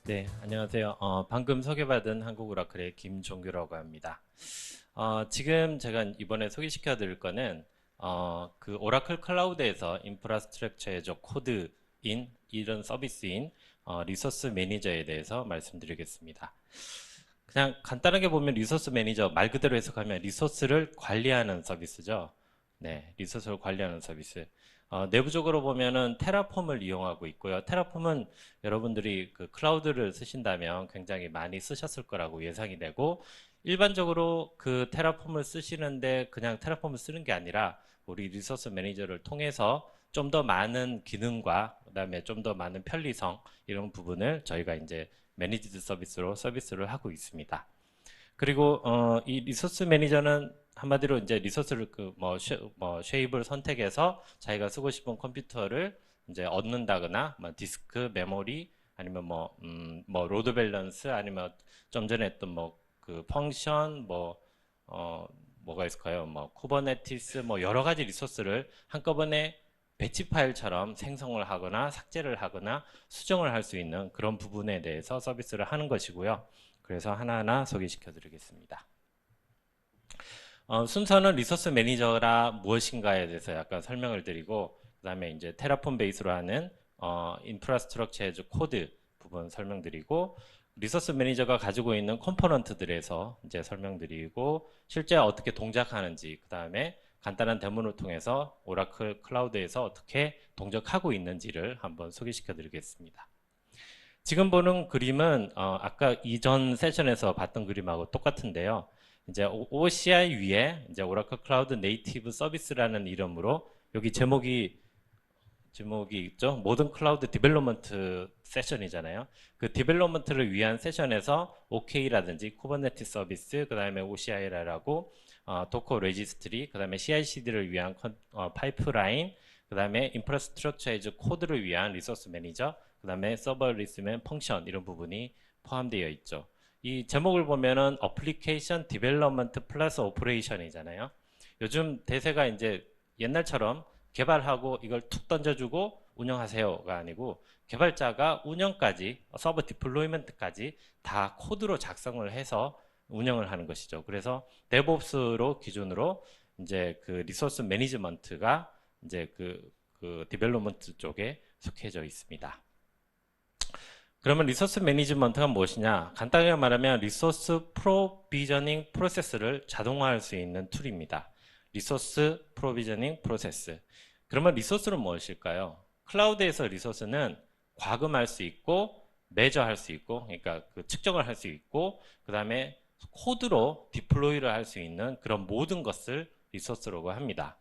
네, 안녕하세요. 방금 소개받은 한국오라클의 김종규라고 합니다. 지금 제가 이번에 소개시켜 드릴 거는 그 오라클 클라우드에서 인프라스트럭처 애저 코드인 이런 서비스인 리소스 매니저에 대해서 말씀드리겠습니다. 그냥 간단하게 보면 리소스 매니저 말 그대로 해석하면 리소스를 관리하는 서비스죠. 네, 리소스를 관리하는 서비스. 내부적으로 보면은 테라폼을 이용하고 있고요. 테라폼은 여러분들이 그 클라우드를 쓰신다면 굉장히 많이 쓰셨을 거라고 예상이 되고, 일반적으로 그 테라폼을 쓰시는데 그냥 테라폼을 쓰는 게 아니라 우리 리소스 매니저를 통해서 좀 더 많은 기능과 그다음에 좀 더 많은 편리성 이런 부분을 저희가 이제 매니지드 서비스로 서비스를 하고 있습니다. 그리고 이 리소스 매니저는 한마디로 이제 리소스를 뭐 쉐입을 선택해서 자기가 쓰고 싶은 컴퓨터를 이제 얻는다거나 뭐 디스크, 메모리 아니면 뭐 로드 밸런스 아니면 좀 전에 했던 뭐 그 펑션 뭐가 있을까요? 뭐 쿠버네티스 뭐 여러 가지 리소스를 한꺼번에 배치 파일처럼 생성을 하거나 삭제를 하거나 수정을 할 수 있는 그런 부분에 대해서 서비스를 하는 것이고요. 그래서 하나하나 소개시켜 드리겠습니다. 순서는 리소스 매니저라 무엇인가에 대해서 약간 설명을 드리고, 그 다음에 이제 테라폼 베이스로 하는 인프라스트럭처 애즈 코드 부분 설명드리고, 리소스 매니저가 가지고 있는 컴포넌트들에서 이제 설명드리고, 실제 어떻게 동작하는지, 그 다음에 간단한 데모를 통해서 오라클 클라우드에서 어떻게 동작하고 있는지를 한번 소개시켜 드리겠습니다. 지금 보는 그림은 아까 이전 세션에서 봤던 그림하고 똑같은데요. 이제 OCI 위에 이제 오라클 클라우드 네이티브 서비스라는 이름으로 여기 제목이 있죠. 모든 클라우드 디벨롭먼트 세션이잖아요. 그 디벨롭먼트를 위한 세션에서 OK라든지 쿠버네티스 서비스, 그다음에 OCI라고 도커 레지스트리, 그다음에 CI/CD를 위한 파이프라인, 그다음에 인프라스트럭처 에즈 코드를 위한 리소스 매니저, 그다음에 서버 리스면 펑션 이런 부분이 포함되어 있죠. 이 제목을 보면은 어플리케이션 디벨롭먼트 플러스 오퍼레이션이잖아요. 요즘 대세가 이제 옛날처럼 개발하고 이걸 툭 던져주고 운영하세요가 아니고 개발자가 운영까지 서버 디플로이먼트까지 다 코드로 작성을 해서 운영을 하는 것이죠. 그래서 데브옵스로 기준으로 이제 그 리소스 매니지먼트가 이제 그 디벨롭먼트 쪽에 속해져 있습니다. 그러면 리소스 매니지먼트가 무엇이냐? 간단하게 말하면 리소스 프로비저닝 프로세스를 자동화할 수 있는 툴입니다. 리소스 프로비저닝 프로세스. 그러면 리소스는 무엇일까요? 클라우드에서 리소스는 과금할 수 있고 매저할 수 있고 그러니까 그 측정을 할 수 있고 그다음에 코드로 디플로이를 할 수 있는 그런 모든 것을 리소스라고 합니다.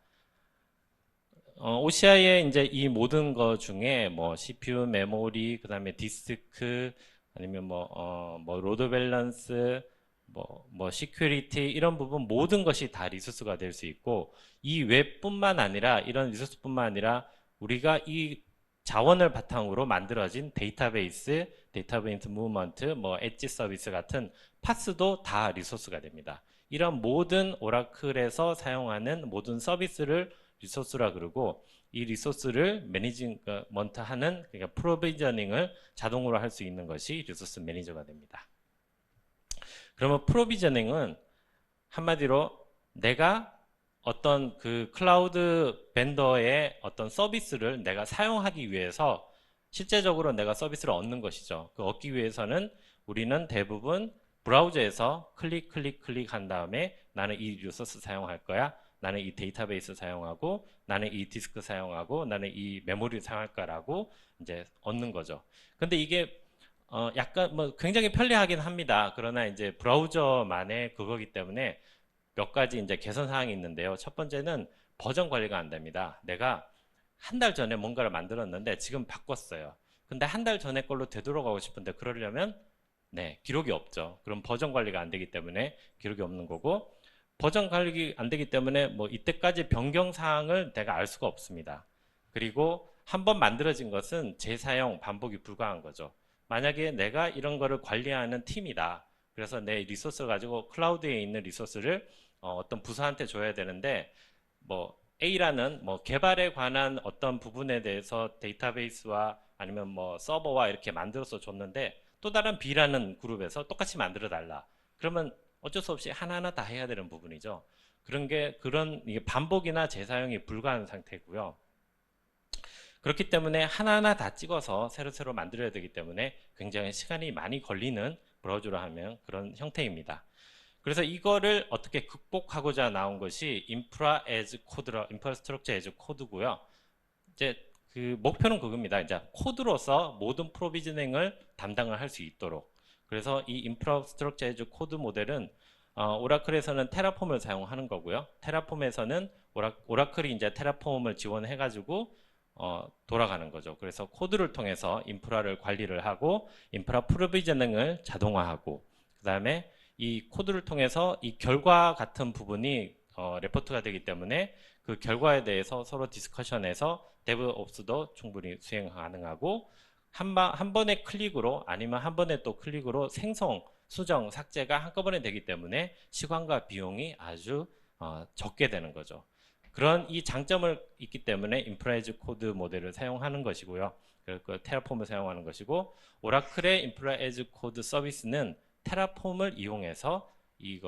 OCI의 이제 이 모든 것 중에 뭐 CPU, 메모리, 그다음에 디스크, 아니면 뭐 로드 밸런스, 뭐 시큐리티 이런 부분 모든 것이 다 리소스가 될 수 있고 이 웹뿐만 아니라 이런 리소스뿐만 아니라 우리가 이 자원을 바탕으로 만들어진 데이터베이스 무브먼트, 뭐 엣지 서비스 같은 파스도 다 리소스가 됩니다. 이런 모든 오라클에서 사용하는 모든 서비스를 리소스라 그러고 이 리소스를 매니지먼트 하는 그러니까 프로비저닝을 자동으로 할 수 있는 것이 리소스 매니저가 됩니다. 그러면 프로비저닝은 한마디로 내가 어떤 그 클라우드 벤더의 어떤 서비스를 내가 사용하기 위해서 실제적으로 내가 서비스를 얻는 것이죠. 그 얻기 위해서는 우리는 대부분 브라우저에서 클릭 한 다음에 나는 이 리소스 사용할 거야. 나는 이 데이터베이스 사용하고 나는 이 디스크 사용하고 나는 이 메모리 사용할 거라고 이제 얻는 거죠. 근데 이게 약간 뭐 굉장히 편리하긴 합니다. 그러나 이제 브라우저만의 그거기 때문에 몇 가지 이제 개선 사항이 있는데요. 첫 번째는 버전 관리가 안 됩니다. 내가 한 달 전에 뭔가를 만들었는데 지금 바꿨어요. 근데 한 달 전에 걸로 되돌아가고 싶은데 그러려면 네, 기록이 없죠. 그럼 버전 관리가 안 되기 때문에 기록이 없는 거고 버전 관리가 안 되기 때문에 뭐 이때까지 변경 사항을 내가 알 수가 없습니다. 그리고 한번 만들어진 것은 재사용, 반복이 불가한 거죠. 만약에 내가 이런 거를 관리하는 팀이다. 그래서 내 리소스를 가지고 클라우드에 있는 리소스를 어떤 부서한테 줘야 되는데 뭐 A라는 뭐 개발에 관한 어떤 부분에 대해서 데이터베이스와 아니면 뭐 서버와 이렇게 만들어서 줬는데 또 다른 B라는 그룹에서 똑같이 만들어 달라. 그러면 어쩔 수 없이 하나하나 다 해야 되는 부분이죠. 그런 이게 반복이나 재사용이 불가한 상태고요. 그렇기 때문에 하나하나 다 찍어서 새로 만들어야 되기 때문에 굉장히 시간이 많이 걸리는 브라우저로 하면 그런 형태입니다. 그래서 이거를 어떻게 극복하고자 나온 것이 Infrastructure as Code고요. 이제 그 목표는 그겁니다. 이제 코드로서 모든 프로비저닝을 담당을 할 수 있도록. 그래서 이 Infrastructure as Code 모델은 오라클에서는 테라폼을 사용하는 거고요. 테라폼에서는 오라클이 이제 테라폼을 지원해가지고 돌아가는 거죠. 그래서 코드를 통해서 인프라를 관리를 하고 인프라 프로비저닝을 자동화하고 그 다음에 이 코드를 통해서 이 결과 같은 부분이 레포트가 되기 때문에 그 결과에 대해서 서로 디스커션해서 데브옵스도 충분히 수행 가능하고 한 번의 클릭으로 아니면 한 번에 또 클릭으로 생성, 수정, 삭제가 한꺼번에 되기 때문에 시간과 비용이 아주 적게 되는 거죠. 그런 이 장점을 있기 때문에 인프라에즈 코드 모델을 사용하는 것이고요. 그 테라폼을 사용하는 것이고 오라클의 인프라에즈 코드 서비스는 테라폼을 이용해서 이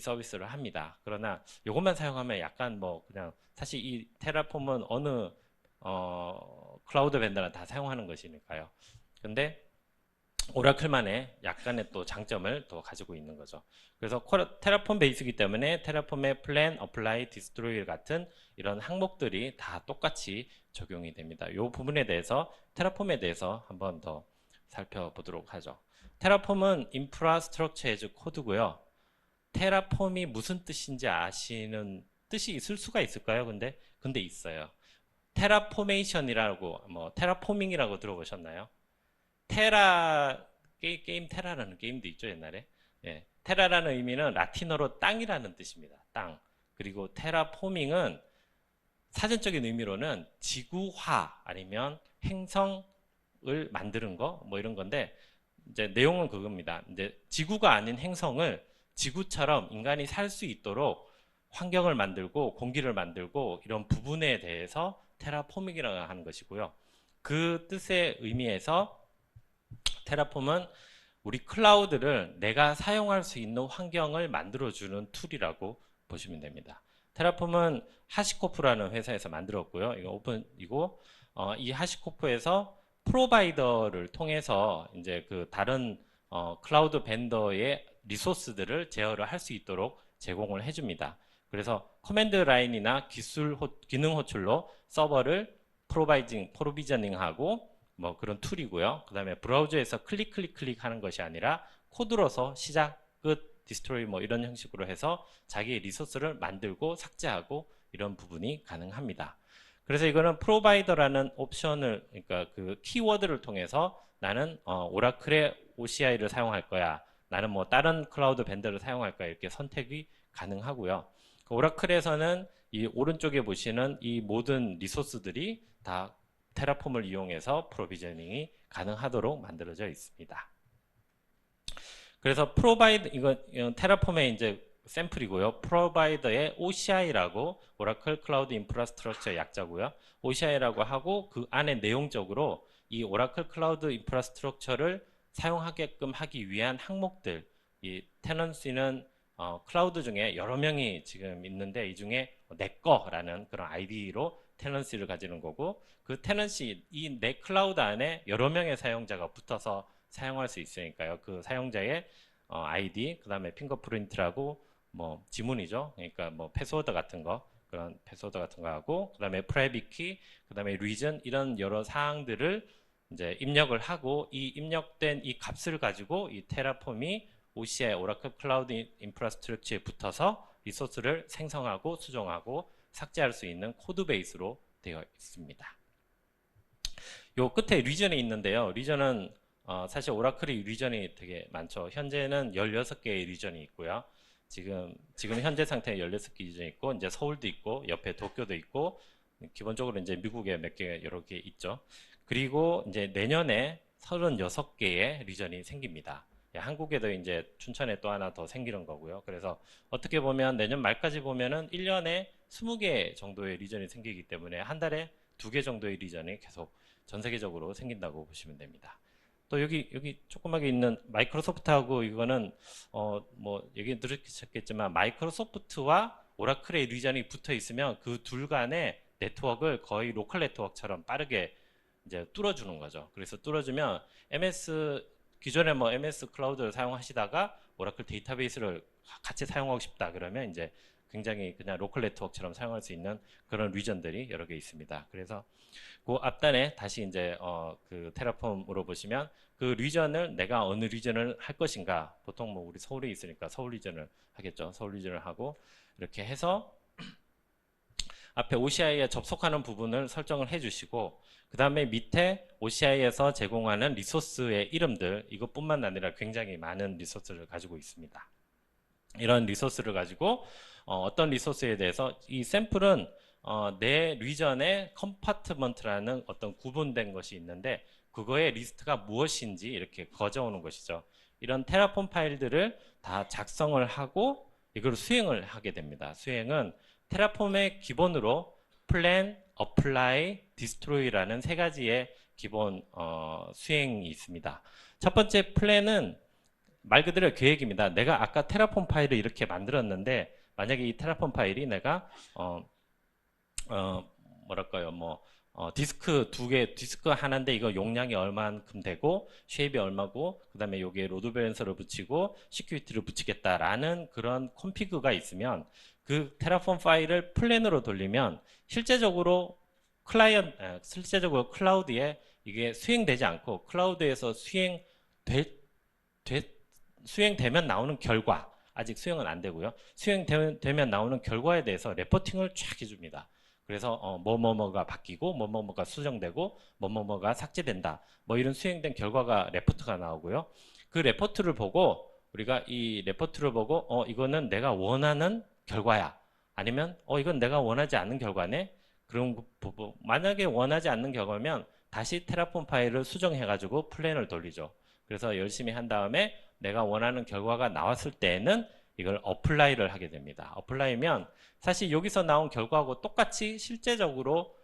서비스를 합니다. 그러나 이것만 사용하면 약간 뭐 그냥 사실 이 테라폼은 어느 클라우드 벤더나 다 사용하는 것이니까요. 근데 오라클만의 약간의 또 장점을 또 가지고 있는 거죠. 그래서 테라폼 베이스이기 때문에 테라폼의 플랜, 어플라이, 디스트로이 같은 이런 항목들이 다 똑같이 적용이 됩니다. 이 부분에 대해서 테라폼에 대해서 한번 더 살펴보도록 하죠. 테라폼은 인프라스트럭처 에즈 코드고요. 테라폼이 무슨 뜻인지 아시는 뜻이 있을 수가 있을까요? 근데 있어요. 테라포메이션이라고 뭐 테라포밍이라고 들어보셨나요? 게임 테라라는 게임도 있죠, 옛날에. 예, 테라라는 의미는 라틴어로 땅이라는 뜻입니다. 땅. 그리고 테라포밍은 사전적인 의미로는 지구화 아니면 행성을 만드는 거 뭐 이런 건데 이제 내용은 그겁니다. 이제 지구가 아닌 행성을 지구처럼 인간이 살 수 있도록 환경을 만들고 공기를 만들고 이런 부분에 대해서 테라포밍이라고 하는 것이고요. 그 뜻의 의미에서 테라폼은 우리 클라우드를 내가 사용할 수 있는 환경을 만들어주는 툴이라고 보시면 됩니다. 테라폼은 하시코프라는 회사에서 만들었고요. 이거 오픈이고 이 하시코프에서 프로바이더를 통해서 이제 그 다른 클라우드 벤더의 리소스들을 제어를 할 수 있도록 제공을 해줍니다. 그래서 커맨드 라인이나 기능 호출로 서버를 프로비저닝하고 뭐 그런 툴이고요. 그 다음에 브라우저에서 클릭 하는 것이 아니라 코드로서 시작, 끝, 디스트로이 뭐 이런 형식으로 해서 자기의 리소스를 만들고 삭제하고 이런 부분이 가능합니다. 그래서 이거는 프로바이더라는 옵션을 그러니까 그 키워드를 통해서 나는 오라클의 OCI를 사용할 거야. 나는 뭐 다른 클라우드 벤더를 사용할 거야. 이렇게 선택이 가능하고요. 오라클에서는 이 오른쪽에 보시는 이 모든 리소스들이 다 테라폼을 이용해서 프로비저닝이 가능하도록 만들어져 있습니다. 그래서 이건 테라폼의 이제 샘플이고요. 프로바이더의 OCI라고 오라클 클라우드 인프라스트럭처 약자고요. OCI라고 하고 그 안에 내용적으로 이 오라클 클라우드 인프라스트럭처를 사용하게끔 하기 위한 항목들, 이 테넌시는 클라우드 중에 여러 명이 지금 있는데 이 중에 내 거라는 그런 아이디로 테넌시를 가지는 거고 그 테넌시 이 내 클라우드 안에 여러 명의 사용자가 붙어서 사용할 수 있으니까요. 그 사용자의 아이디, 그 다음에 핑거프린트라고 뭐 지문이죠. 그러니까 뭐 패스워드 같은 거 그런 패스워드 같은 거 하고 그 다음에 프라이빗 키, 그 다음에 리전 이런 여러 사항들을 이제 입력을 하고 이 입력된 이 값을 가지고 이 테라폼이 OCI 오라클 클라우드 인프라스트럭처에 붙어서 리소스를 생성하고 수정하고 삭제할 수 있는 코드 베이스로 되어 있습니다. 요 끝에 리전이 있는데요. 리전은 사실 오라클이 리전이 되게 많죠. 현재는 16개의 리전이 있고요. 지금 현재 상태에 16개 리전이 있고 이제 서울도 있고 옆에 도쿄도 있고 기본적으로 이제 미국에 몇 개 여러 개 있죠. 그리고 이제 내년에 36개의 리전이 생깁니다. 한국에도 이제 춘천에 또 하나 더 생기는 거고요. 그래서 어떻게 보면 내년 말까지 보면은 1년에 20개 정도의 리전이 생기기 때문에 한 달에 2개 정도의 리전이 계속 전 세계적으로 생긴다고 보시면 됩니다. 또 여기 조그맣게 있는 마이크로소프트하고 이거는 뭐 얘기 들으셨겠지만 마이크로소프트와 오라클의 리전이 붙어 있으면 그 둘 간의 네트워크를 거의 로컬 네트워크처럼 빠르게 이제 뚫어주는 거죠. 그래서 뚫어주면 기존에 뭐 MS 클라우드를 사용하시다가 오라클 데이터베이스를 같이 사용하고 싶다 그러면 이제 굉장히 그냥 로컬 네트워크처럼 사용할 수 있는 그런 리전들이 여러 개 있습니다. 그래서 그 앞단에 다시 이제 그 테라폼으로 보시면 그 리전을 내가 어느 리전을 할 것인가, 보통 뭐 우리 서울에 있으니까 서울 리전을 하겠죠. 서울 리전을 하고 이렇게 해서 앞에 OCI에 접속하는 부분을 설정을 해주시고, 그 다음에 밑에 OCI에서 제공하는 리소스의 이름들, 이것뿐만 아니라 굉장히 많은 리소스를 가지고 있습니다. 이런 리소스를 가지고 어떤 리소스에 대해서 이 샘플은 내 리전의 컴파트먼트라는 어떤 구분된 것이 있는데 그거의 리스트가 무엇인지 이렇게 거저오는 것이죠. 이런 테라폼 파일들을 다 작성을 하고 이걸 수행을 하게 됩니다. 수행은 테라폼의 기본으로 플랜, 어플라이, 디스트로이라는 세 가지의 기본 수행이 있습니다. 첫 번째 플랜은 말 그대로 계획입니다. 내가 아까 테라폼 파일을 이렇게 만들었는데 만약에 이 테라폼 파일이 내가 뭐랄까요, 뭐 디스크 두 개, 디스크 하나인데 이거 용량이 얼만큼 되고 쉐입이 얼마고 그 다음에 여기에 로드 밸런서를 붙이고 시큐리티를 붙이겠다라는 그런 콘피그가 있으면 그 테라폼 파일을 플랜으로 돌리면 실제적으로 실제적으로 클라우드에 이게 수행되지 않고 클라우드에서 수행되면 나오는 결과, 아직 수행은 안 되고요. 수행되면 나오는 결과에 대해서 레포팅을 쫙 해줍니다. 그래서 뭐뭐뭐가 바뀌고 뭐뭐뭐가 수정되고 뭐뭐뭐가 삭제된다. 뭐 이런 수행된 결과가 레포트가 나오고요. 그 레포트를 보고 우리가 이 레포트를 보고 이거는 내가 원하는 결과야. 아니면 이건 내가 원하지 않는 결과네. 그런 부분 만약에 원하지 않는 결과면 다시 테라폼 파일을 수정해 가지고 플랜을 돌리죠. 그래서 열심히 한 다음에 내가 원하는 결과가 나왔을 때에는 이걸 어플라이를 하게 됩니다. 어플라이면 사실 여기서 나온 결과하고 똑같이 실제적으로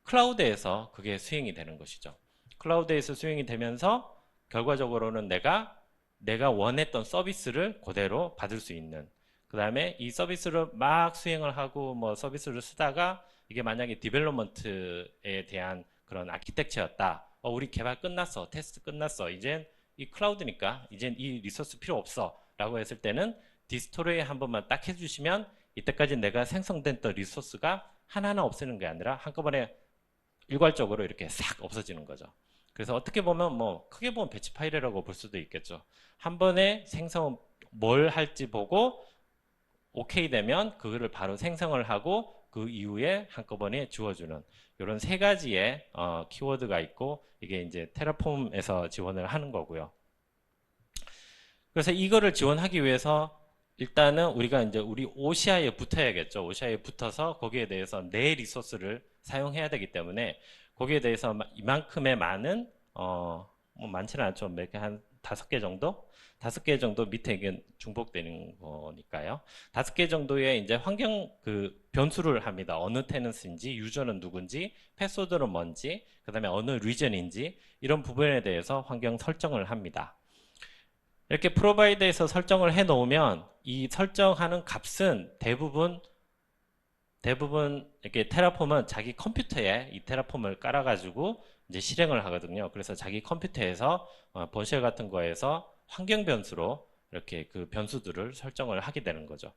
클라우드에서 그게 수행이 되는 것이죠. 클라우드에서 수행이 되면서 결과적으로는 내가 원했던 서비스를 그대로 받을 수 있는, 그 다음에 이 서비스를 막 수행을 하고 뭐 서비스를 쓰다가 이게 만약에 디벨롭먼트에 대한 그런 아키텍처였다. 우리 개발 끝났어. 테스트 끝났어. 이젠 이 클라우드니까 이젠 이 리소스 필요 없어 라고 했을 때는 디스토리에 한 번만 딱 해주시면 이때까지 내가 생성됐던 리소스가 하나하나 없애는 게 아니라 한꺼번에 일괄적으로 이렇게 싹 없어지는 거죠. 그래서 어떻게 보면 뭐 크게 보면 배치 파일이라고 볼 수도 있겠죠. 한 번에 뭘 할지 보고 오케이 되면 그거를 바로 생성을 하고 그 이후에 한꺼번에 주어주는 이런 세 가지의 키워드가 있고 이게 이제 테라폼에서 지원을 하는 거고요. 그래서 이거를 지원하기 위해서 일단은 우리가 이제 우리 OCI에 붙어야겠죠. OCI에 붙어서 거기에 대해서 내 리소스를 사용해야 되기 때문에 거기에 대해서 이만큼의 많은 뭐 많지는 않죠. 몇 개 한 5개 정도? 5개 정도 밑에 이게 중복되는 거니까요. 5개 정도의 이제 환경 그 변수를 합니다. 어느 테넌스인지, 유저는 누군지, 패스워드는 뭔지, 그 다음에 어느 리전인지 이런 부분에 대해서 환경 설정을 합니다. 이렇게 프로바이더에서 설정을 해 놓으면 이 설정하는 값은 대부분 이렇게 테라폼은 자기 컴퓨터에 이 테라폼을 깔아가지고 이제 실행을 하거든요. 그래서 자기 컴퓨터에서 번쉘 같은 거에서 환경 변수로 이렇게 그 변수들을 설정을 하게 되는 거죠.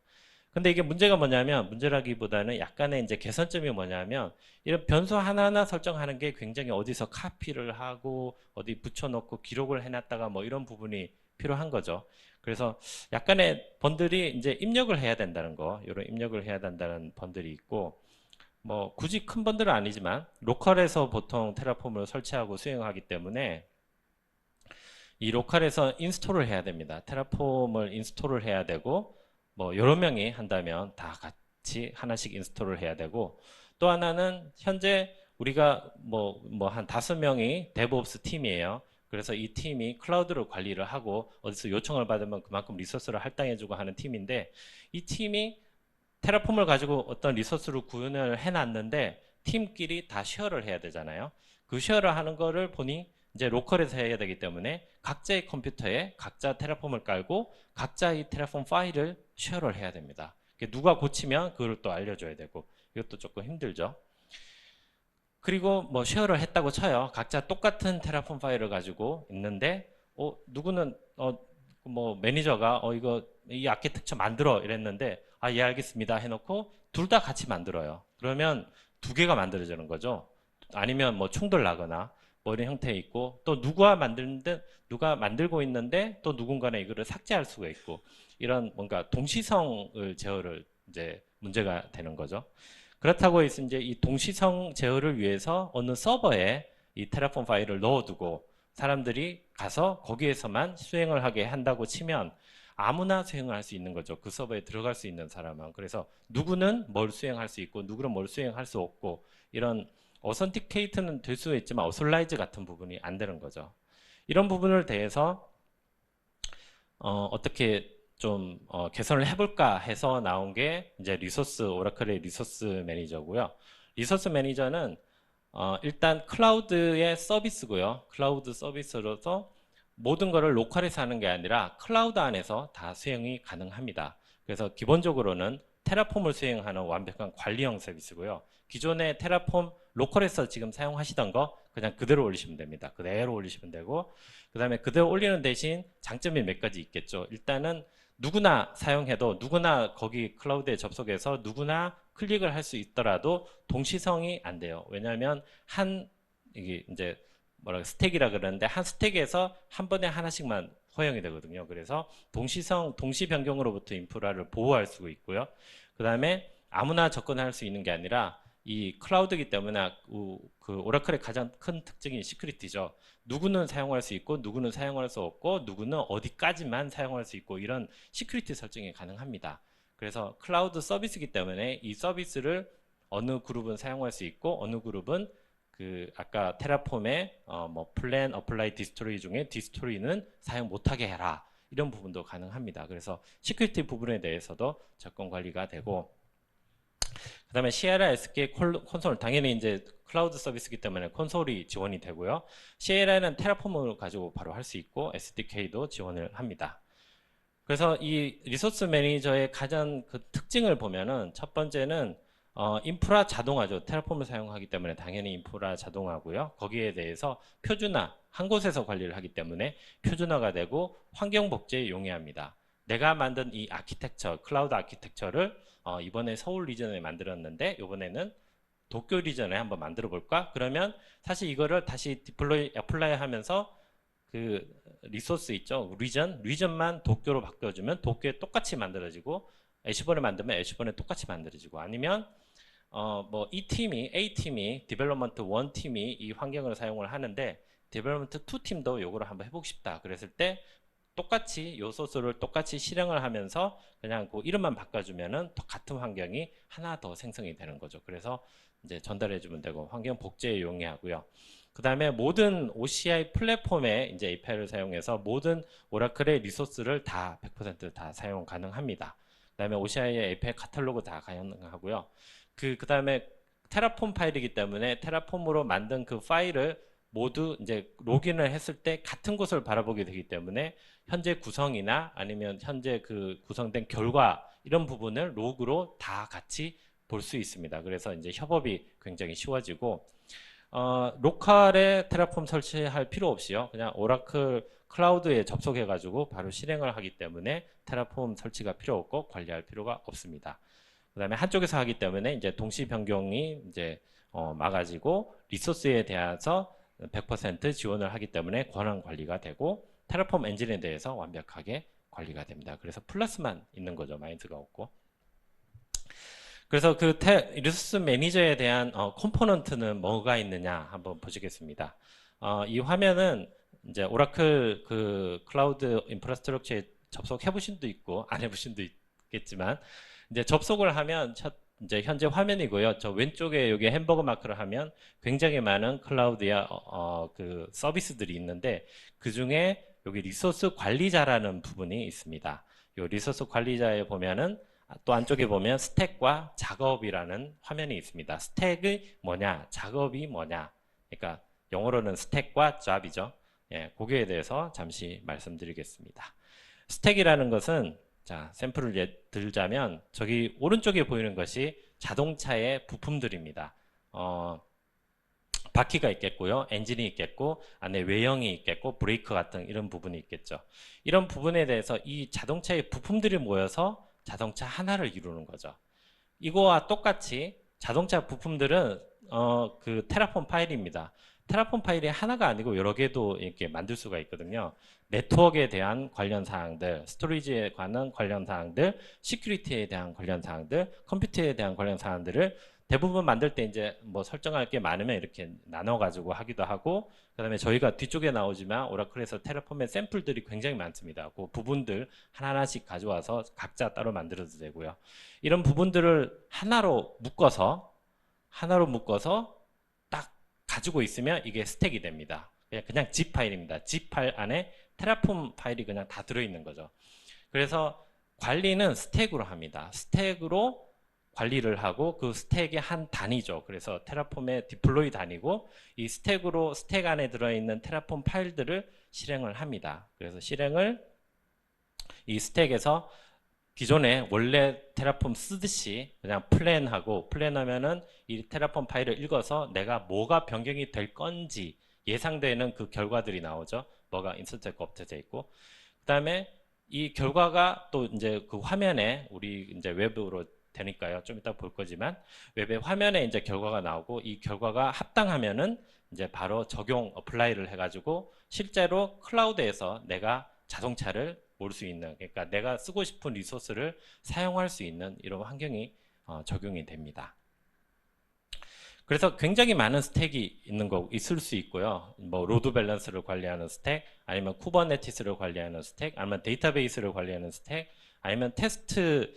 근데 이게 문제가 뭐냐면 문제라기보다는 약간의 이제 개선점이 뭐냐면 이런 변수 하나하나 설정하는 게 굉장히 어디서 카피를 하고 어디 붙여놓고 기록을 해놨다가 뭐 이런 부분이 필요한 거죠. 그래서 약간의 번들이 이제 입력을 해야 된다는 거, 이런 입력을 해야 된다는 번들이 있고, 뭐 굳이 큰 번들은 아니지만 로컬에서 보통 테라폼을 설치하고 수행하기 때문에 이 로컬에서 인스톨을 해야 됩니다. 테라폼을 인스톨을 해야 되고, 뭐 여러 명이 한다면 다 같이 하나씩 인스톨을 해야 되고, 또 하나는 현재 우리가 뭐 한 5명이 데브옵스 팀이에요. 그래서 이 팀이 클라우드를 관리를 하고 어디서 요청을 받으면 그만큼 리소스를 할당해주고 하는 팀인데, 이 팀이 테라폼을 가지고 어떤 리소스를 구현을 해놨는데 팀끼리 다 쉐어를 해야 되잖아요. 그 쉐어를 하는 거를 보니 이제 로컬에서 해야 되기 때문에 각자의 컴퓨터에 각자 테라폼을 깔고 각자 이 테라폼 파일을 쉐어를 해야 됩니다. 누가 고치면 그걸 또 알려줘야 되고 이것도 조금 힘들죠. 그리고 뭐 쉐어를 했다고 쳐요. 각자 똑같은 테라폼 파일을 가지고 있는데 누구는 뭐 매니저가 이거 이 아키텍처 만들어 이랬는데 예 알겠습니다 해놓고 둘 다 같이 만들어요. 그러면 두 개가 만들어지는 거죠. 아니면 뭐 충돌 나거나 뭐 이런 형태 있고 또 누가 만들고 있는데 또 누군가는 이거를 삭제할 수가 있고 이런 뭔가 동시성을 제어를 이제 문제가 되는 거죠. 그렇다고 해서 이제 이 동시성 제어를 위해서 어느 서버에 이 테라폼 파일을 넣어두고 사람들이 가서 거기에서만 수행을 하게 한다고 치면 아무나 수행을 할 수 있는 거죠. 그 서버에 들어갈 수 있는 사람은. 그래서 누구는 뭘 수행할 수 있고 누구는 뭘 수행할 수 없고 이런 어선티케이트는 될 수 있지만 어솔라이즈 같은 부분이 안 되는 거죠. 이런 부분을 대해서 어떻게 좀 개선을 해볼까 해서 나온 게 이제 오라클의 리소스 매니저고요. 리소스 매니저는 일단 클라우드의 서비스고요. 클라우드 서비스로서 모든 것을 로컬에서 하는 게 아니라 클라우드 안에서 다 수행이 가능합니다. 그래서 기본적으로는 테라폼을 수행하는 완벽한 관리형 서비스고요. 기존의 테라폼 로컬에서 지금 사용하시던 거 그냥 그대로 올리시면 됩니다. 그대로 올리시면 되고 그 다음에 그대로 올리는 대신 장점이 몇 가지 있겠죠. 일단은 누구나 사용해도 누구나 거기 클라우드에 접속해서 누구나 클릭을 할 수 있더라도 동시성이 안 돼요. 왜냐하면 이게 이제 스택이라 그러는데 한 스택에서 한 번에 하나씩만 허용이 되거든요. 그래서 동시 변경으로부터 인프라를 보호할 수 있고요. 그 다음에 아무나 접근할 수 있는 게 아니라 이 클라우드이기 때문에 그 오라클의 가장 큰 특징이 시큐리티죠. 누구는 사용할 수 있고 누구는 사용할 수 없고 누구는 어디까지만 사용할 수 있고 이런 시큐리티 설정이 가능합니다. 그래서 클라우드 서비스이기 때문에 이 서비스를 어느 그룹은 사용할 수 있고 어느 그룹은 그 아까 테라폼의 뭐 플랜, 어플라이, 디스토리 중에 디스토리는 사용 못하게 해라 이런 부분도 가능합니다. 그래서 시큐리티 부분에 대해서도 접근 관리가 되고 그 다음에 시에라 SK 콘솔 당연히 이제 클라우드 서비스이기 때문에 콘솔이 지원이 되고요. 시에라는 테라폼을 가지고 바로 할 수 있고 SDK도 지원을 합니다. 그래서 이 리소스 매니저의 가장 그 특징을 보면은 첫 번째는 인프라 자동화죠. 테라폼을 사용하기 때문에 당연히 인프라 자동화고요. 거기에 대해서 표준화, 한 곳에서 관리를 하기 때문에 표준화가 되고 환경 복제에 용이합니다. 내가 만든 이 아키텍처, 클라우드 아키텍처를 이번에 서울 리전에 만들었는데 이번에는 도쿄 리전에 한번 만들어 볼까? 그러면 사실 이거를 다시 어플라이 하면서 그 리소스 있죠. 리전만 도쿄로 바꿔주면 도쿄에 똑같이 만들어지고 애쉬번에 만들면 애쉬번에 똑같이 만들어지고 아니면 뭐 이 팀이 A팀이 디벨롭먼트 1 팀이 이 환경을 사용을 하는데 디벨롭먼트 2 팀도 요거를 한번 해보고 싶다. 그랬을 때 똑같이 요 소스를 똑같이 실행을 하면서 그냥 그 이름만 바꿔주면은 같은 환경이 하나 더 생성이 되는 거죠. 그래서 이제 전달해주면 되고 환경 복제에 용이하고요. 그 다음에 모든 OCI 플랫폼에 이제 API를 사용해서 모든 오라클의 리소스를 다 100% 사용 가능합니다. 그 다음에 OCI의 API 카탈로그 다 가능하고요. 그 다음에 테라폼 파일이기 때문에 테라폼으로 만든 그 파일을 모두 이제 로그인을 했을 때 같은 곳을 바라보게 되기 때문에 현재 구성이나 아니면 현재 그 구성된 결과 이런 부분을 로그로 다 같이 볼 수 있습니다. 그래서 이제 협업이 굉장히 쉬워지고 로컬에 테라폼 설치할 필요 없이요. 그냥 오라클 클라우드에 접속해 가지고 바로 실행을 하기 때문에 테라폼 설치가 필요 없고 관리할 필요가 없습니다. 그 다음에 한쪽에서 하기 때문에 이제 동시 변경이 이제 막아지고 리소스에 대해서 100% 지원을 하기 때문에 권한 관리가 되고 테라폼 엔진에 대해서 완벽하게 관리가 됩니다. 그래서 플러스만 있는 거죠. 마이너스가 없고. 그래서 그 리소스 매니저에 대한 컴포넌트는 뭐가 있느냐 한번 보시겠습니다. 이 화면은 이제 오라클 그 클라우드 인프라스트럭처에 접속해 보신 분도 있고 안 해보신 분도 있겠지만 이제 접속을 하면 이제 현재 화면이고요. 저 왼쪽에 여기 햄버거 마크를 하면 굉장히 많은 클라우드야 그 서비스들이 있는데 그 중에 여기 리소스 관리자라는 부분이 있습니다. 이 리소스 관리자에 보면은 또 안쪽에 보면 스택과 작업이라는 화면이 있습니다. 스택이 뭐냐, 작업이 뭐냐. 그러니까 영어로는 스택과 잡이죠. 예, 거기에 대해서 잠시 말씀드리겠습니다. 스택이라는 것은 자, 샘플을 들자면 저기 오른쪽에 보이는 것이 자동차의 부품들입니다. 바퀴가 있겠고요. 엔진이 있겠고 안에 외형이 있겠고 브레이크 같은 이런 부분이 있겠죠. 이런 부분에 대해서 이 자동차의 부품들이 모여서 자동차 하나를 이루는 거죠. 이거와 똑같이 자동차 부품들은 그 테라폼 파일입니다. 테라폼 파일이 하나가 아니고 여러 개도 이렇게 만들 수가 있거든요. 네트워크에 대한 관련 사항들, 스토리지에 관한 관련 사항들, 시큐리티에 대한 관련 사항들, 컴퓨터에 대한 관련 사항들을 대부분 만들 때 이제 뭐 설정할 게 많으면 이렇게 나눠 가지고 하기도 하고, 그다음에 저희가 뒤쪽에 나오지만 오라클에서 테라폼의 샘플들이 굉장히 많습니다. 그 부분들 하나하나씩 가져와서 각자 따로 만들어도 되고요. 이런 부분들을 하나로 묶어서 딱 가지고 있으면 이게 스택이 됩니다. 그냥 zip 파일입니다. zip 파일 안에 테라폼 파일이 그냥 다 들어있는 거죠. 그래서 관리는 스택으로 합니다. 스택으로 관리를 하고 그 스택의 한 단위죠. 그래서 테라폼의 디플로이 단위고 이 스택으로 스택 안에 들어있는 테라폼 파일들을 실행을 합니다. 그래서 실행을 이 스택에서 기존에 원래 테라폼 쓰듯이 그냥 플랜하면은 이 테라폼 파일을 읽어서 내가 뭐가 변경이 될 건지 예상되는 그 결과들이 나오죠. 뭐가 인서트되고 업데이트 있고. 그 다음에 이 결과가 또 이제 그 화면에 우리 이제 웹으로 되니까요. 좀 이따 볼 거지만 웹의 화면에 이제 결과가 나오고 이 결과가 합당하면은 이제 바로 적용 어플라이를 해가지고 실제로 클라우드에서 내가 자동차를 올 수 있는, 그러니까 내가 쓰고 싶은 리소스를 사용할 수 있는 이런 환경이 적용이 됩니다. 그래서 굉장히 많은 스택이 있을 수 있고요. 뭐 로드 밸런스를 관리하는 스택, 아니면 쿠버네티스를 관리하는 스택, 아니면 데이터베이스를 관리하는 스택, 아니면 테스트를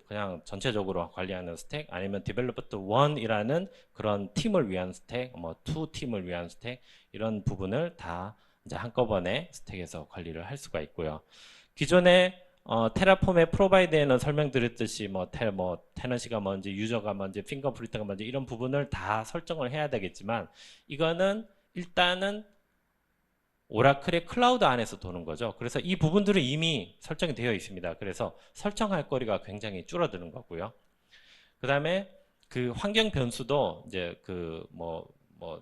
그냥 전체적으로 관리하는 스택, 아니면 디벨로퍼 1이라는 그런 팀을 위한 스택, 뭐 2 팀을 위한 스택, 이런 부분을 다 이제 한꺼번에 스택에서 관리를 할 수가 있고요. 기존에 테라폼의 프로바이드에는 설명드렸듯이 테너시가 뭔지 유저가 뭔지 핑거프린트가 뭔지 이런 부분을 다 설정을 해야 되겠지만 이거는 일단은 오라클의 클라우드 안에서 도는 거죠. 그래서 이 부분들은 이미 설정이 되어 있습니다. 그래서 설정할 거리가 굉장히 줄어드는 거고요. 그 다음에 그 환경 변수도 이제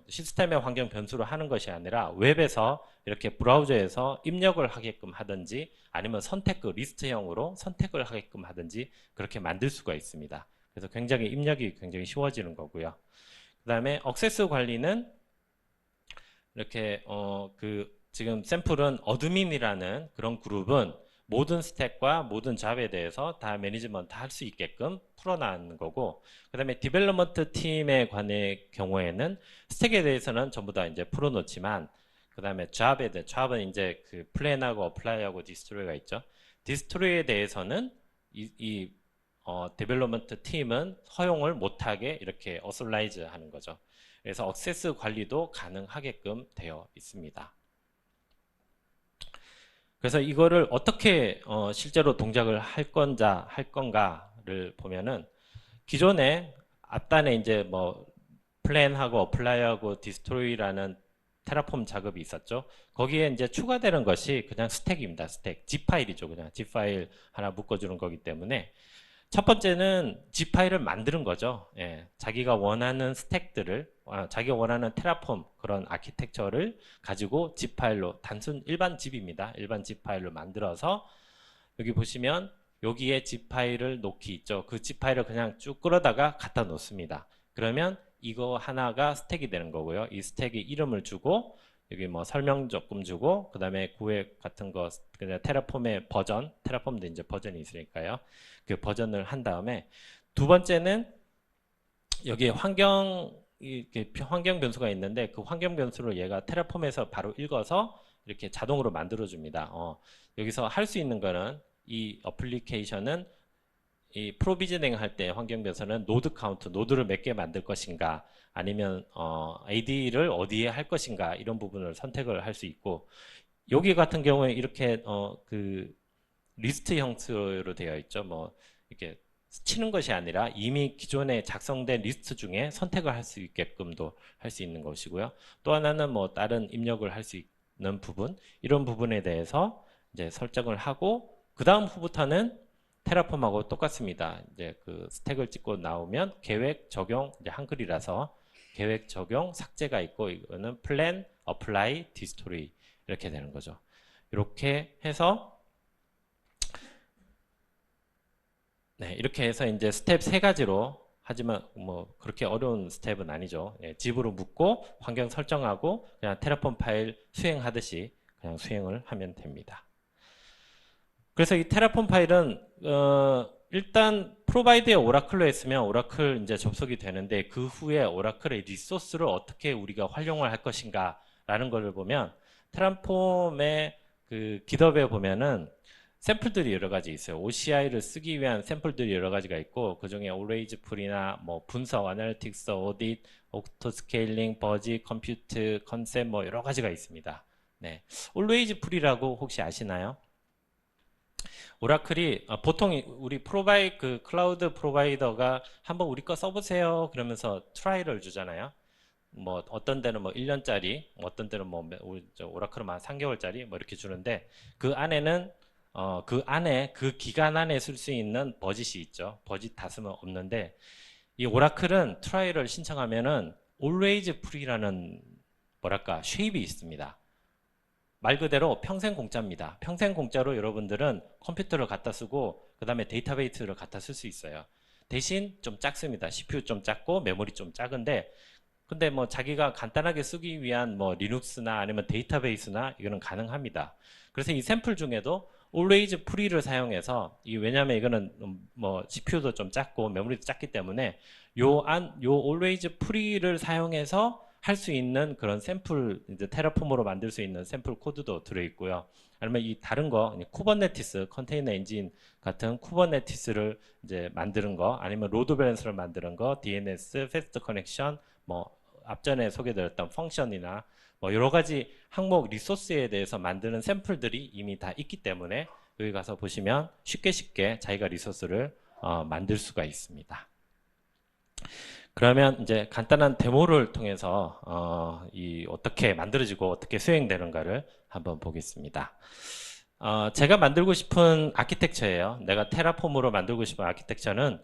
시스템의 환경 변수로 하는 것이 아니라 웹에서 이렇게 브라우저에서 입력을 하게끔 하든지 아니면 리스트형으로 선택을 하게끔 하든지 그렇게 만들 수가 있습니다. 그래서 굉장히 입력이 굉장히 쉬워지는 거고요. 그 다음에 액세스 관리는 이렇게 지금 샘플은 어드민이라는 그런 그룹은 모든 스택과 모든 잡에 대해서 다 매니지먼트 할 수 있게끔 풀어나가는 거고, 그 다음에 디벨로먼트 팀에 관의 경우에는 스택에 대해서는 전부 다 이제 풀어놓지만, 그 다음에 잡은 이제 그 플랜하고 어플라이하고 디스트로이가 있죠. 디스트로이에 대해서는 디벨로먼트 팀은 허용을 못하게 이렇게 어솔라이즈 하는 거죠. 그래서 액세스 관리도 가능하게끔 되어 있습니다. 그래서 이거를 어떻게 실제로 동작을 할 건가를 보면은 기존에 앞단에 이제 뭐 플랜하고 어플라이하고 디스트로이라는 테라폼 작업이 있었죠. 거기에 이제 추가되는 것이 그냥 스택입니다. 스택. zip 파일이죠. 그냥 zip 파일 하나 묶어주는 거기 때문에 첫 번째는 zip 파일을 만드는 거죠. 예, 자기가 원하는 스택들을, 자기가 원하는 테라폼 그런 아키텍처를 가지고 zip 파일로 일반 zip입니다. 일반 zip 파일로 만들어서 여기 보시면 여기에 zip 파일을 놓기 있죠. 그 zip 파일을 그냥 쭉 끌어다가 갖다 놓습니다. 그러면 이거 하나가 스택이 되는 거고요. 이 스택에 이름을 주고 여기 뭐 설명 조금 주고 그 다음에 구획 같은 거 그냥 테라폼의 버전, 테라폼도 이제 버전이 있으니까요. 그 버전을 한 다음에 두 번째는 여기에 환경 변수가 있는데 그 환경 변수를 얘가 테라폼에서 바로 읽어서 이렇게 자동으로 만들어 줍니다. 여기서 할 수 있는 거는 이 어플리케이션은 이 프로비저닝 할 때 환경 변수는 노드 카운트, 노드를 몇 개 만들 것인가 아니면 AD를 어디에 할 것인가 이런 부분을 선택을 할 수 있고, 여기 같은 경우에 이렇게 그 리스트 형태로 되어 있죠. 뭐 이렇게 치는 것이 아니라 이미 기존에 작성된 리스트 중에 선택을 할 수 있게끔도 할 수 있는 것이고요. 또 하나는 뭐 다른 입력을 할 수 있는 부분, 이런 부분에 대해서 이제 설정을 하고, 그 다음 후부터는 테라폼하고 똑같습니다. 이제 그 스택을 찍고 나오면 계획 적용, 이제 한글이라서 계획 적용 삭제가 있고, 이거는 플랜, 어플라이, 디스토리 이렇게 되는 거죠. 이렇게 해서 네, 이렇게 해서 이제 스텝 세 가지로, 하지만 뭐 그렇게 어려운 스텝은 아니죠. 예, 집으로 묻고 환경 설정하고 그냥 테라폼 파일 수행하듯이 그냥 수행을 하면 됩니다. 그래서 이 테라폼 파일은 일단 프로바이드에 오라클로 했으면 오라클 이제 접속이 되는데, 그 후에 오라클의 리소스를 어떻게 우리가 활용을 할 것인가라는 것을 보면, 테라폼의 그 깃허브에 보면은 샘플들이 여러 가지 있어요. OCI를 쓰기 위한 샘플들이 여러 가지가 있고, 그 중에 always 풀이나 뭐 분석, 아날리틱스, 오딧, 오토 스케일링, 버지, 컴퓨트, 컨셉 뭐 여러 가지가 있습니다. 네, always 풀이라고 혹시 아시나요? 오라클이 보통 우리 그 클라우드 프로바이더가 한번 우리 거 써보세요 그러면서 트라이를 주잖아요. 뭐 어떤 데는 뭐 1년짜리, 어떤 데는 뭐 오라클은 한 3개월짜리 뭐 이렇게 주는데, 그 안에는 그 안에 그 기간 안에 쓸 수 있는 버짓이 있죠. 버짓 다 쓰면 없는데, 이 오라클은 트라이를 신청하면은 always free라는 뭐랄까 쉐입이 있습니다. 말 그대로 평생 공짜입니다. 평생 공짜로 여러분들은 컴퓨터를 갖다 쓰고 그 다음에 데이터베이스를 갖다 쓸 수 있어요. 대신 좀 작습니다. CPU 좀 작고 메모리 좀 작은데, 근데 뭐 자기가 간단하게 쓰기 위한 뭐 리눅스나 아니면 데이터베이스나 이거는 가능합니다. 그래서 이 샘플 중에도 always free를 사용해서, 왜냐하면 이거는 뭐 CPU도 좀 작고 메모리도 작기 때문에 요 always free를 사용해서 할 수 있는 그런 샘플, 이제 테라폼으로 만들 수 있는 샘플 코드도 들어있고요. 아니면 이 다른 거, 쿠버네티스, 컨테이너 엔진 같은 쿠버네티스를 이제 만드는 거, 아니면 로드 밸런스를 만드는 거, DNS, 패스트 커넥션, 뭐 앞전에 소개드렸던 펑션이나 뭐 여러 가지 항목 리소스에 대해서 만드는 샘플들이 이미 다 있기 때문에 여기 가서 보시면 쉽게 자기가 리소스를 만들 수가 있습니다. 그러면 이제 간단한 데모를 통해서 어떻게 만들어지고 어떻게 수행되는가를 한번 보겠습니다. 제가 만들고 싶은 아키텍처예요. 내가 테라폼으로 만들고 싶은 아키텍처는,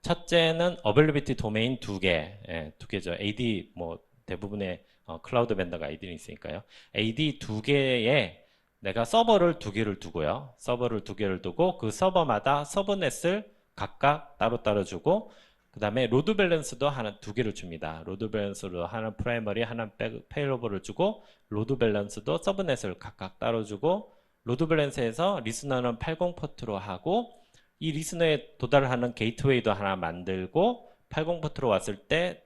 첫째는 어베일러비티 도메인 두 개죠. AD 뭐 대부분의 클라우드 벤더가 AD는 있으니까요. AD 두 개에 내가 서버를 두 개를 두고요. 서버를 두 개를 두고 그 서버마다 서브넷을 각각 따로 주고, 그 다음에 로드 밸런스도 두 개를 줍니다. 로드 밸런스로 하나 프라이머리, 하나 페일로버를 주고, 로드 밸런스도 서브넷을 각각 따로 주고, 로드 밸런스에서 리스너는 80 포트로 하고, 이 리스너에 도달하는 게이트웨이도 하나 만들고, 80 포트로 왔을 때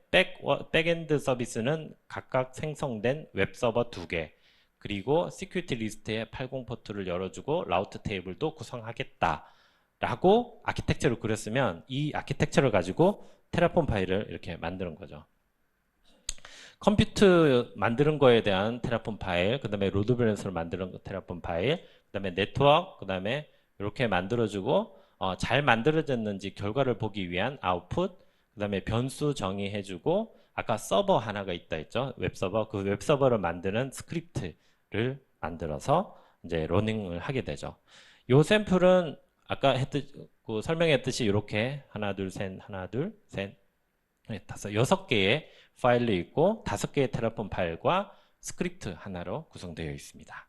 백엔드 서비스는 각각 생성된 웹서버 두 개, 그리고 시큐리티 리스트에 80 포트를 열어주고 라우트 테이블도 구성하겠다 라고 아키텍처를 그렸으면, 이 아키텍처를 가지고 테라폼 파일을 이렇게 만드는 거죠. 컴퓨터 만드는 거에 대한 테라폼 파일, 그 다음에 로드 밸런스를 만드는 테라폼 파일, 그 다음에 네트워크, 그 다음에 이렇게 만들어주고, 잘 만들어졌는지 결과를 보기 위한 아웃풋, 그 다음에 변수 정의해주고, 아까 서버 하나가 있다 했죠. 웹서버. 그 웹서버를 만드는 스크립트를 만들어서 이제 러닝을 하게 되죠. 요 샘플은 아까 설명했듯이 이렇게 하나 둘 셋 넷 다섯 6개의 파일이 있고 5개의 테라폼 파일과 스크립트 하나로 구성되어 있습니다.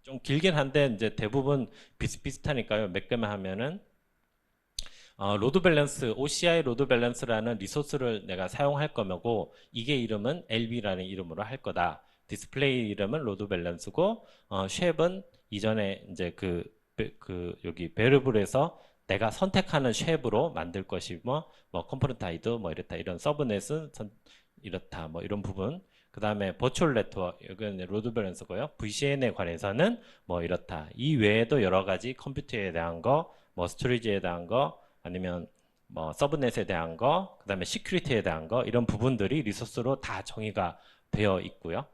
좀 길긴 한데 이제 대부분 비슷비슷하니까요. 몇 개만 하면은 로드 밸런스, OCI 로드 밸런스라는 리소스를 내가 사용할 거고, 이게 이름은 LB라는 이름으로 할 거다. 디스플레이 이름은 로드 밸런스고, 쉐입은 이전에 이제 여기 베리블에서 내가 선택하는 쉐입으로 만들 것이고, 뭐 컴포넌트 아이드 뭐 이렇다, 이런 서브넷은 이렇다, 뭐 이런 부분. 그 다음에 버추얼 네트워크, 여기는 로드 밸런스고요. VCN에 관해서는 뭐 이렇다. 이 외에도 여러 가지 컴퓨터에 대한 거, 뭐 스토리지에 대한 거, 아니면 뭐 서브넷에 대한 거, 그 다음에 시큐리티에 대한 거, 이런 부분들이 리소스로 다 정의가 되어 있고요.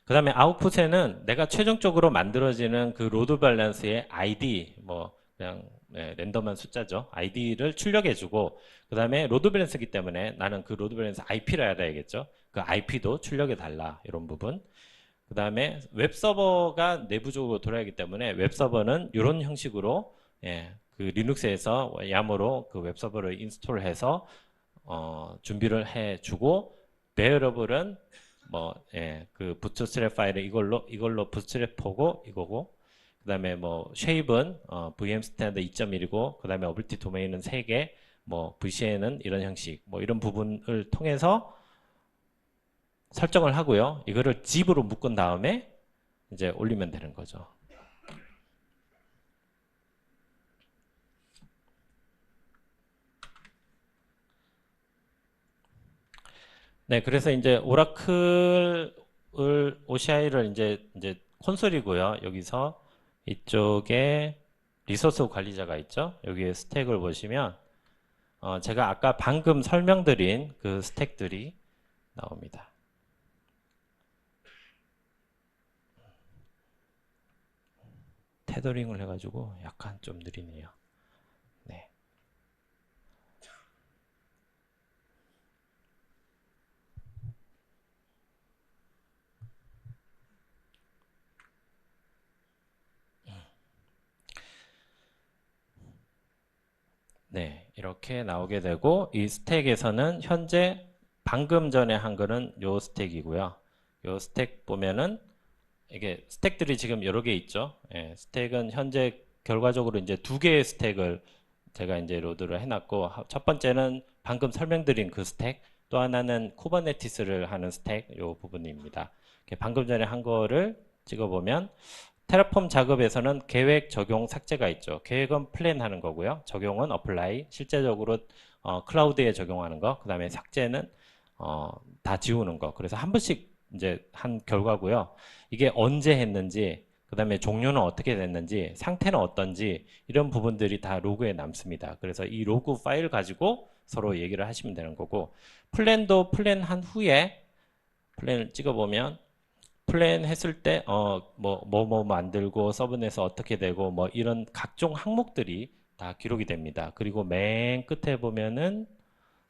그 다음에 아웃풋에는 내가 최종적으로 만들어지는 그 로드 밸런스의 ID, 뭐 그냥 랜덤한 숫자죠. 아이디를 출력해주고 그 다음에 로드 밸런스이기 때문에 나는 그 로드 밸런스 IP를 알아야겠죠. 그 IP도 출력해달라 이런 부분. 그 다음에 웹 서버가 내부적으로 돌아가기 때문에 웹 서버는 이런 형식으로 그 리눅스에서 야모로 그 웹 서버를 인스톨해서 준비를 해주고 베어러블은 그 부트스트랩 파일을 이걸로 부트스트랩하고 이거고 그 다음에 뭐 쉐입은 VM 스탠드 2.1이고 그 다음에 어빌티 도메인은 3개 뭐 VCN은 이런 형식 뭐 이런 부분을 통해서 설정을 하고요. 이거를 집으로 묶은 다음에 이제 올리면 되는 거죠. 네, 그래서 이제 오라클 OCI를 이제 콘솔이고요. 여기서 이쪽에 리소스 관리자가 있죠. 여기에 스택을 보시면 제가 아까 방금 설명드린 그 스택들이 나옵니다. 테더링을 해가지고 약간 좀 느리네요. 네. 네, 이렇게 나오게 되고 이 스택에서는 현재 방금 전에 한 거는 요 스택이고요. 요 스택 보면은 이게 스택들이 지금 여러 개 있죠. 스택은 현재 결과적으로 이제 2개의 스택을 제가 이제 로드를 해놨고 첫 번째는 방금 설명드린 그 스택, 또 하나는 쿠버네티스를 하는 스택 요 부분입니다. 방금 전에 한 거를 찍어보면 테라폼 작업에서는 계획, 적용, 삭제가 있죠. 계획은 플랜하는 거고요. 적용은 어플라이, 실제적으로 클라우드에 적용하는 거. 그 다음에 삭제는 다 지우는 거. 그래서 한 번씩 이제 한 결과고요. 이게 언제 했는지, 그 다음에 종료는 어떻게 됐는지, 상태는 어떤지 이런 부분들이 다 로그에 남습니다. 그래서 이 로그 파일 가지고 서로 얘기를 하시면 되는 거고, 플랜도 플랜한 후에 플랜을 찍어보면 플랜 했을 때, 뭐 만들고, 서브넷에서 어떻게 되고, 뭐, 이런 각종 항목들이 다 기록이 됩니다. 그리고 맨 끝에 보면은,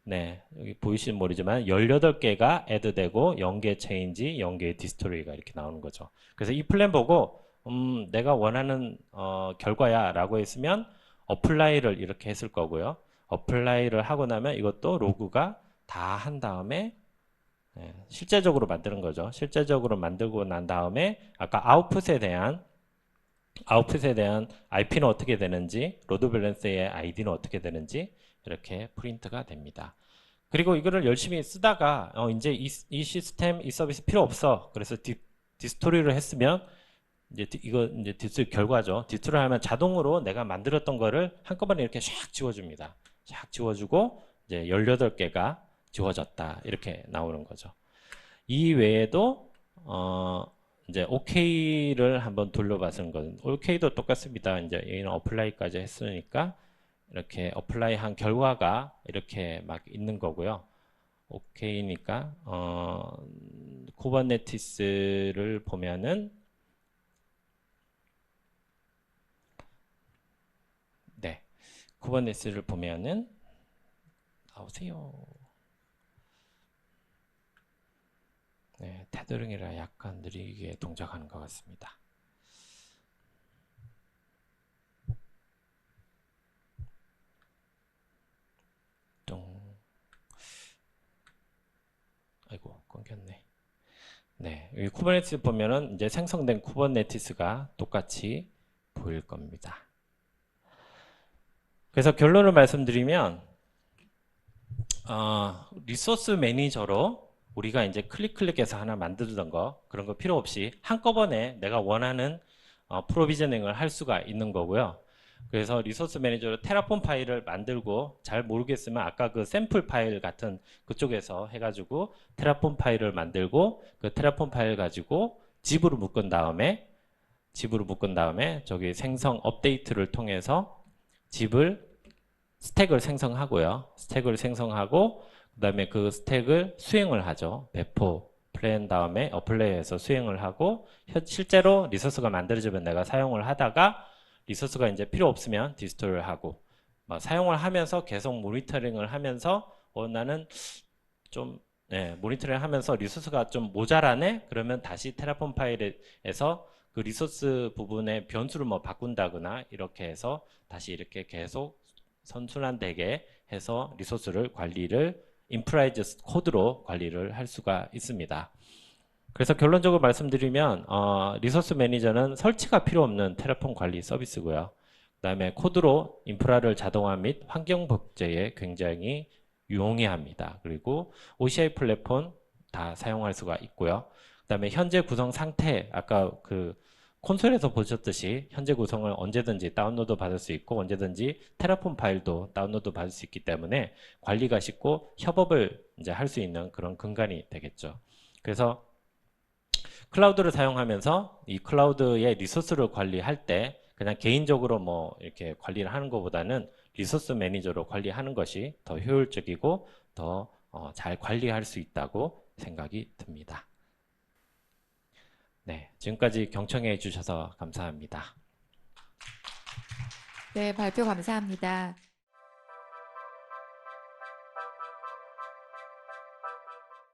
네, 여기 보이시는 모르지만, 18개가 애드되고, 0개 체인지, 0개 디스토리가 이렇게 나오는 거죠. 그래서 이 플랜 보고, 내가 원하는, 결과야, 라고 했으면, 어플라이를 이렇게 했을 거고요. 어플라이를 하고 나면 이것도 로그가 다 한 다음에, 실제적으로 만드는 거죠. 실제적으로 만들고 난 다음에 아까 아웃풋에 대한 IP는 어떻게 되는지, 로드 밸런스의 아이디는 어떻게 되는지 이렇게 프린트가 됩니다. 그리고 이거를 열심히 쓰다가 이제 이 시스템, 이 서비스 필요 없어. 그래서 디스토리를 했으면 이거 이제 디스토리 결과죠. 디스토리를 하면 자동으로 내가 만들었던 거를 한꺼번에 이렇게 샥 지워줍니다. 샥 지워주고 이제 18개가 지워졌다 이렇게 나오는 거죠. 이 외에도 이제 OK를 한번 돌려봤은 건 OK도 똑같습니다. 이제 얘는 어플라이까지 했으니까 이렇게 어플라이 한 결과가 이렇게 막 있는 거고요. OK니까 쿠버네티스를 보면은 네, 쿠버네티스를 보면은 나오세요. 네, 테더링이라 약간 느리게 동작하는 것 같습니다. 똥. 아이고, 끊겼네. 네, 여기 쿠버네티스 보면은 이제 생성된 쿠버네티스가 똑같이 보일 겁니다. 그래서 결론을 말씀드리면, 리소스 매니저로 우리가 이제 클릭해서 하나 만들던 거, 그런 거 필요 없이 한꺼번에 내가 원하는 프로비저닝을 할 수가 있는 거고요. 그래서 리소스 매니저로 테라폼 파일을 만들고 잘 모르겠으면 아까 그 샘플 파일 같은 그쪽에서 해가지고 테라폼 파일을 만들고 그 테라폼 파일 가지고 집으로 묶은 다음에 저기 생성 업데이트를 통해서 집을 스택을 생성하고요. 스택을 생성하고 그다음에 그 스택을 수행을 하죠. 배포 플랜 다음에 어플레이에서 수행을 하고 실제로 리소스가 만들어지면 내가 사용을 하다가 리소스가 이제 필요 없으면 디스톨을 하고 사용을 하면서 계속 모니터링을 하면서 나는 좀 모니터링을 하면서 리소스가 좀 모자라네? 그러면 다시 테라폼 파일에서 그 리소스 부분의 변수를 뭐 바꾼다거나 이렇게 해서 다시 이렇게 계속 선순환되게 해서 리소스를 관리를 인프라이즈 코드로 관리를 할 수가 있습니다. 그래서 결론적으로 말씀드리면 리소스 매니저는 설치가 필요 없는 테라폼 관리 서비스고요. 그 다음에 코드로 인프라를 자동화 및 환경 복제에 굉장히 용이합니다. 그리고 OCI 플랫폼 다 사용할 수가 있고요. 그 다음에 현재 구성 상태, 아까 그 콘솔에서 보셨듯이 현재 구성을 언제든지 다운로드 받을 수 있고 언제든지 테라폼 파일도 다운로드 받을 수 있기 때문에 관리가 쉽고 협업을 이제 할 수 있는 그런 근간이 되겠죠. 그래서 클라우드를 사용하면서 이 클라우드의 리소스를 관리할 때 그냥 개인적으로 뭐 이렇게 관리를 하는 것보다는 리소스 매니저로 관리하는 것이 더 효율적이고 더 잘 관리할 수 있다고 생각이 듭니다. 네, 지금까지 경청해 주셔서 감사합니다. 네, 발표 감사합니다.